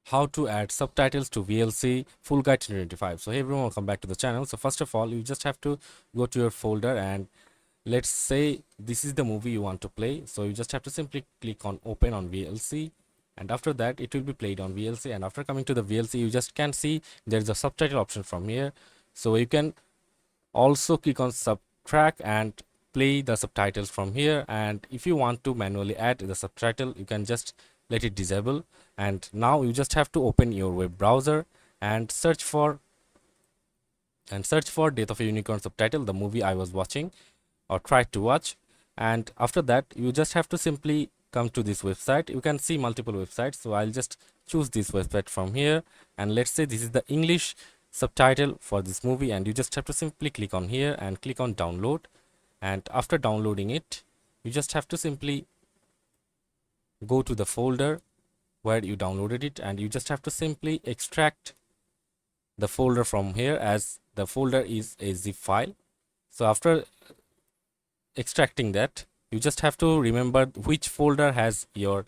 how to add subtitles to VLC full guide 2025. So hey everyone, welcome back to the channel. So first of all, you just have to go to your folder, and let's say this is the movie you want to play. So you just have to simply click on open on VLC, and after that it will be played on VLC. And after coming to the VLC, you just can see there's a subtitle option from here. So you can also click on subtract and play the subtitles from here. And if you want to manually add the subtitle, you can just let it disable. And now you just have to open your web browser and search for Death of a Unicorn subtitle, the movie I was watching or tried to watch. And after that, you just have to simply come to this website. You can see multiple websites, so I'll just choose this website from here, and let's say this is the English subtitle for this movie. And you just have to simply click on here and click on download. And after downloading it, you just have to simply go to the folder where you downloaded it, and you just have to simply extract the folder from here, as the folder is a zip file. So after extracting that, you just have to remember which folder has your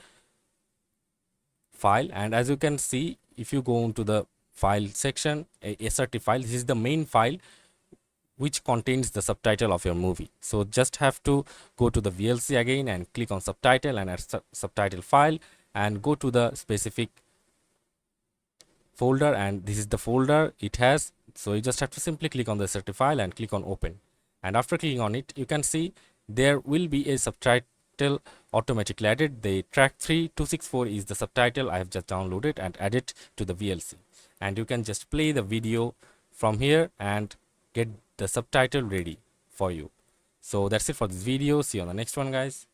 file. And as you can see, if you go into the file section, a SRT file, this is the main file which contains the subtitle of your movie. So just have to go to the VLC again and click on subtitle and add subtitle file, and go to the specific folder, and this is the folder it has. So you just have to simply click on the SRT file and click on open. And after clicking on it, you can see there will be a subtitle automatically added. The track 3264 is the subtitle I have just downloaded and added to the VLC. And you can just play the video from here and get the subtitle ready for you. So that's it for this video. See you on the next one, guys.